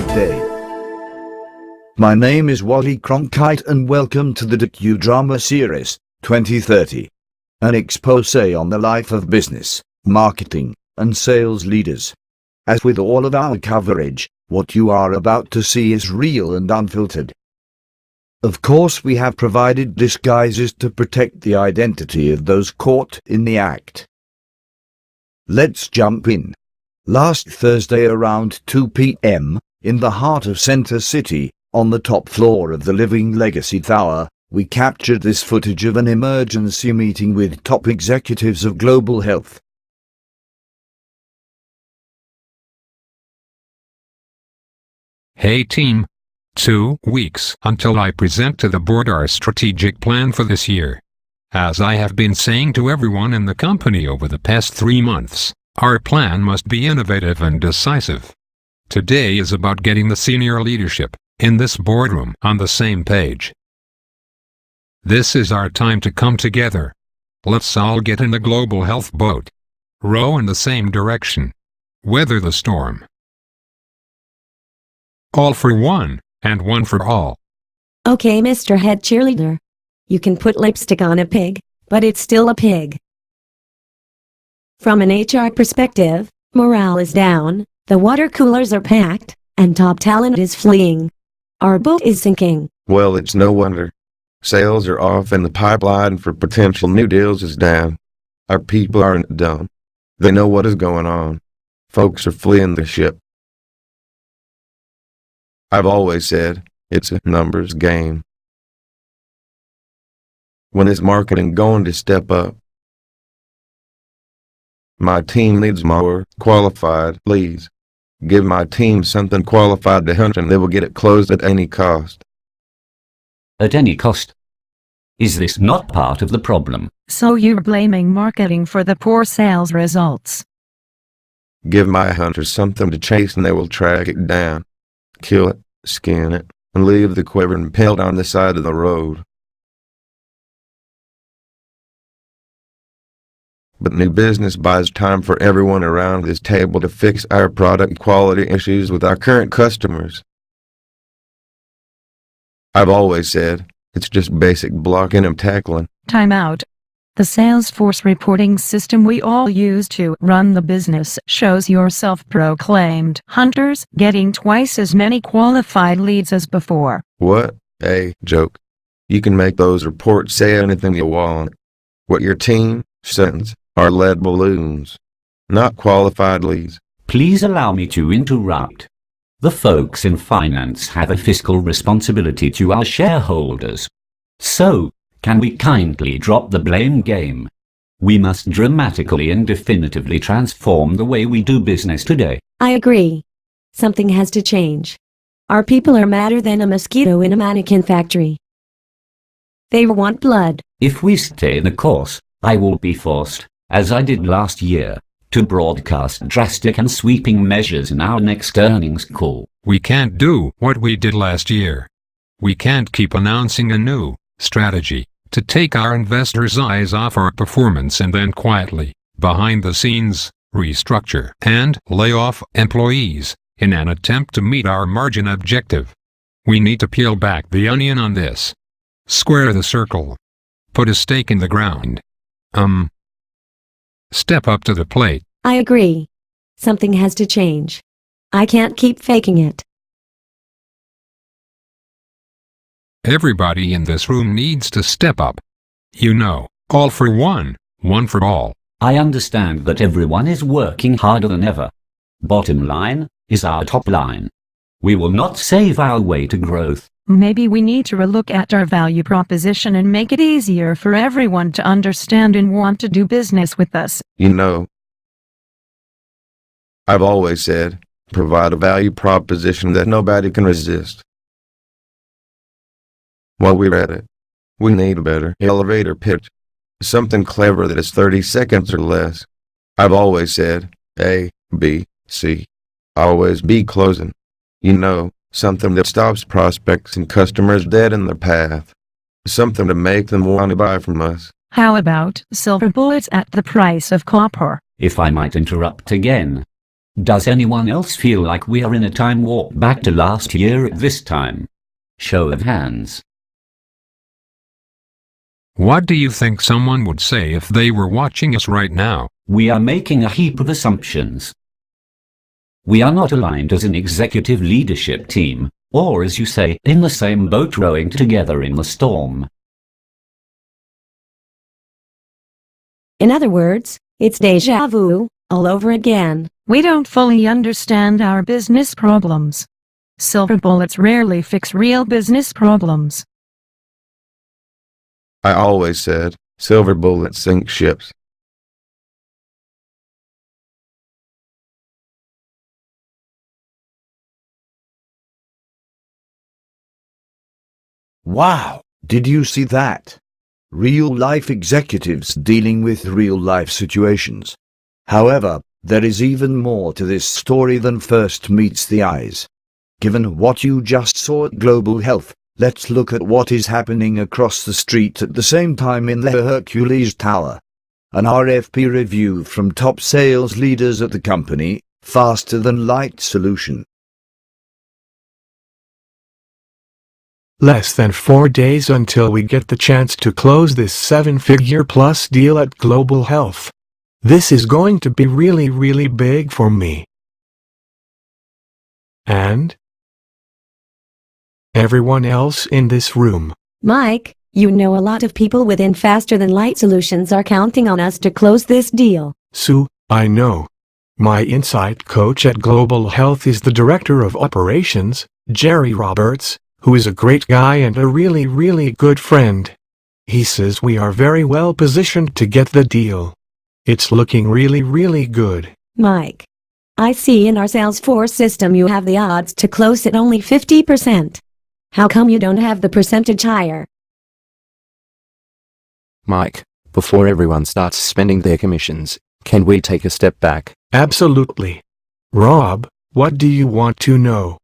good day. My name is Wally Cronkite and welcome to the docudrama series, 2030. An expose on the life of business, marketing, and sales leaders. As with all of our coverage, what you are about to see is real and unfiltered. Of course, we have provided disguises to protect the identity of those caught in the act. Let's jump in. Last Thursday around 2 p.m., in the heart of Center City, on the top floor of the Living Legacy Tower, we captured this footage of an emergency meeting with top executives of global health. Hey team. 2 weeks until I present to the board our strategic plan for this year. As I have been saying to everyone in the company over the past 3 months, our plan must be innovative and decisive. Today is about getting the senior leadership in this boardroom on the same page. This is our time to come together. Let's all get in the global health boat. Row in the same direction. Weather the storm. All for one, and one for all. Okay, Mr. Head Cheerleader. You can put lipstick on a pig, but it's still a pig. From an HR perspective, morale is down, the water coolers are packed, and top talent is fleeing. Our boat is sinking. Well, it's no wonder. Sales are off and the pipeline for potential new deals is down. Our people aren't dumb. They know what is going on. Folks are fleeing the ship. I've always said, it's a numbers game. When is marketing going to step up? My team needs more qualified leads. Give my team something qualified to hunt and they will get it closed at any cost. At any cost? Is this not part of the problem? So you're blaming marketing for the poor sales results? Give my hunters something to chase and they will track it down. Kill it, skin it, and leave the quiver impaled on the side of the road. But new business buys time for everyone around this table to fix our product quality issues with our current customers. I've always said, it's just basic blocking and tackling. Time out. The Salesforce reporting system we all use to run the business shows your self-proclaimed hunters getting twice as many qualified leads as before. What? A joke. You can make those reports say anything you want. What your team sends are lead balloons, not qualified leads. Please allow me to interrupt. The folks in finance have a fiscal responsibility to our shareholders. So, can we kindly drop the blame game? We must dramatically and definitively transform the way we do business today. I agree. Something has to change. Our people are madder than a mosquito in a mannequin factory. They want blood. If we stay the course, I will be forced, as I did last year, to broadcast drastic and sweeping measures in our next earnings call. We can't do what we did last year. We can't keep announcing a new strategy to take our investors' eyes off our performance and then quietly, behind the scenes, restructure and lay off employees in an attempt to meet our margin objective. We need to peel back the onion on this. Square the circle. Put a stake in the ground. Step up to the plate. I agree. Something has to change. I can't keep faking it. Everybody in this room needs to step up. You know, all for one, one for all. I understand that everyone is working harder than ever. Bottom line is our top line. We will not save our way to growth. Maybe we need to relook at our value proposition and make it easier for everyone to understand and want to do business with us. You know, I've always said, provide a value proposition that nobody can resist. While we're at it, we need a better elevator pitch. Something clever that is 30 seconds or less. I've always said, A, B, C. Always be closing. You know, something that stops prospects and customers dead in their path. Something to make them want to buy from us. How about silver bullets at the price of copper? If I might interrupt again. Does anyone else feel like we are in a time warp back to last year at this time? Show of hands. What do you think someone would say if they were watching us right now? We are making a heap of assumptions. We are not aligned as an executive leadership team, or as you say, in the same boat rowing together in the storm. In other words, it's deja vu, all over again. We don't fully understand our business problems. Silver bullets rarely fix real business problems. I always said, silver bullets sink ships. Wow, did you see that? Real-life executives dealing with real-life situations. However, there is even more to this story than first meets the eyes. Given what you just saw at Global Health, let's look at what is happening across the street at the same time in the Hercules Tower. An RFP review from top sales leaders at the company, Faster Than Light Solution. Less than 4 days until we get the chance to close this 7-figure plus deal at Global Health. This is going to be really big for me. And everyone else in this room. Mike, you know a lot of people within Faster Than Light Solutions are counting on us to close this deal. Sue, I know. My insight coach at Global Health is the Director of Operations, Jerry Roberts, who is a great guy and a really good friend. He says we are very well positioned to get the deal. It's looking really good. Mike, I see in our Salesforce system you have the odds to close at only 50%. How come you don't have the percentage higher? Mike, before everyone starts spending their commissions, can we take a step back? Absolutely. Rob, what do you want to know?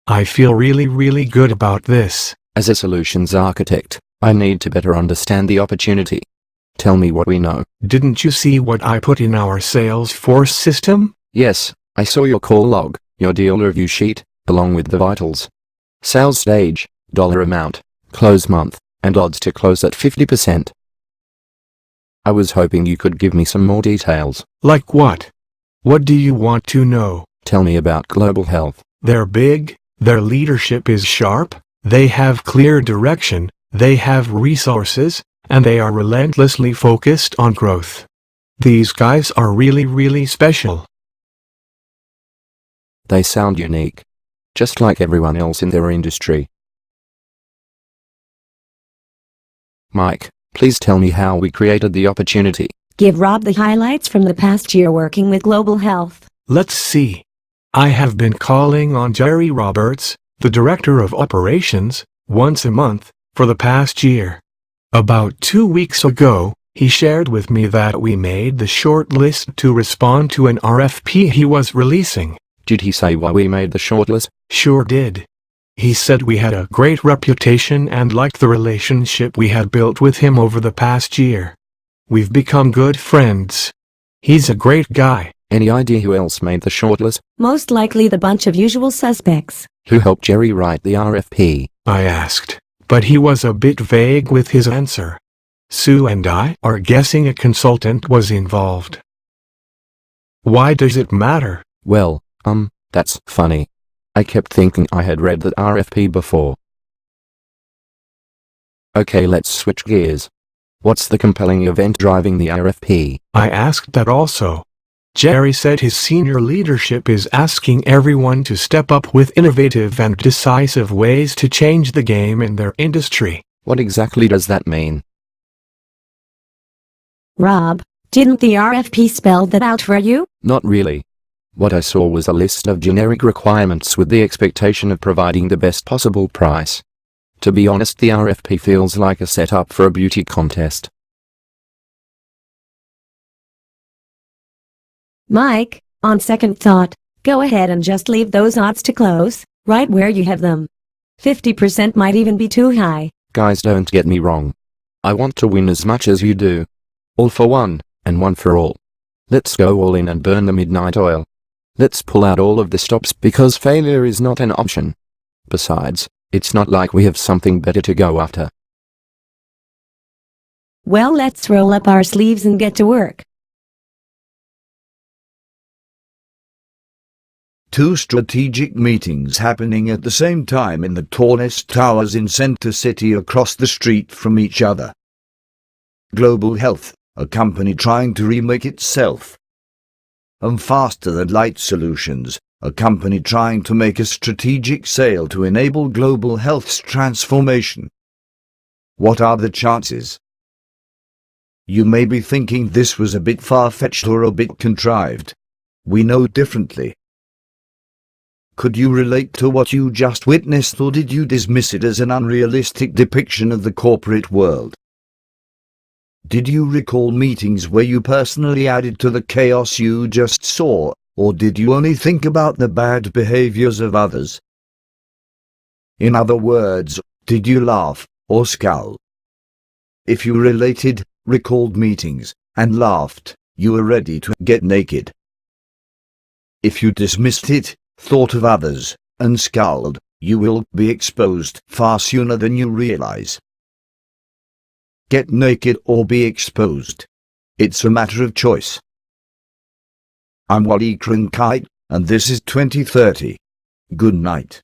I feel really good about this. As a solutions architect, I need to better understand the opportunity. Tell me what we know. Didn't you see what I put in our Salesforce system? Yes, I saw your call log, your deal review sheet, along with the vitals. Sales stage, dollar amount, close month, and odds to close at 50%. I was hoping you could give me some more details. Like what? What do you want to know? Tell me about Global Health. They're big, their leadership is sharp, they have clear direction, they have resources, and they are relentlessly focused on growth. These guys are really special. They sound unique. Just like everyone else in their industry. Mike, please tell me how we created the opportunity. Give Rob the highlights from the past year working with Global Health. Let's see. I have been calling on Jerry Roberts, the Director of Operations, once a month, for the past year. About 2 weeks ago, he shared with me that we made the short list to respond to an RFP he was releasing. Did he say why we made the shortlist? Sure did. He said we had a great reputation and liked the relationship we had built with him over the past year. We've become good friends. He's a great guy. Any idea who else made the shortlist? Most likely the bunch of usual suspects. Who helped Jerry write the RFP? I asked, but he was a bit vague with his answer. Sue and I are guessing a consultant was involved. Why does it matter? Well, that's funny. I kept thinking I had read the RFP before. Okay, let's switch gears. What's the compelling event driving the RFP? I asked that also. Jerry said his senior leadership is asking everyone to step up with innovative and decisive ways to change the game in their industry. What exactly does that mean? Rob, didn't the RFP spell that out for you? Not really. What I saw was a list of generic requirements with the expectation of providing the best possible price. To be honest, the RFP feels like a setup for a beauty contest. Mike, on second thought, go ahead and just leave those odds to close, right where you have them. 50% might even be too high. Guys, don't get me wrong. I want to win as much as you do. All for one, and one for all. Let's go all in and burn the midnight oil. Let's pull out all of the stops because failure is not an option. Besides, it's not like we have something better to go after. Well, let's roll up our sleeves and get to work. Two strategic meetings happening at the same time in the tallest towers in Center City across the street from each other. Global Health, a company trying to remake itself. And Faster Than Light Solutions, a company trying to make a strategic sale to enable global health's transformation. What are the chances? You may be thinking this was a bit far-fetched or a bit contrived. We know differently. Could you relate to what you just witnessed, or did you dismiss it as an unrealistic depiction of the corporate world? Did you recall meetings where you personally added to the chaos you just saw, or did you only think about the bad behaviors of others? In other words, did you laugh or scowl? If you related, recalled meetings, and laughed, you were ready to get naked. If you dismissed it, thought of others, and scowled, you will be exposed far sooner than you realize. Get naked or be exposed. It's a matter of choice. I'm Wally Cronkite, and this is 2030. Good night.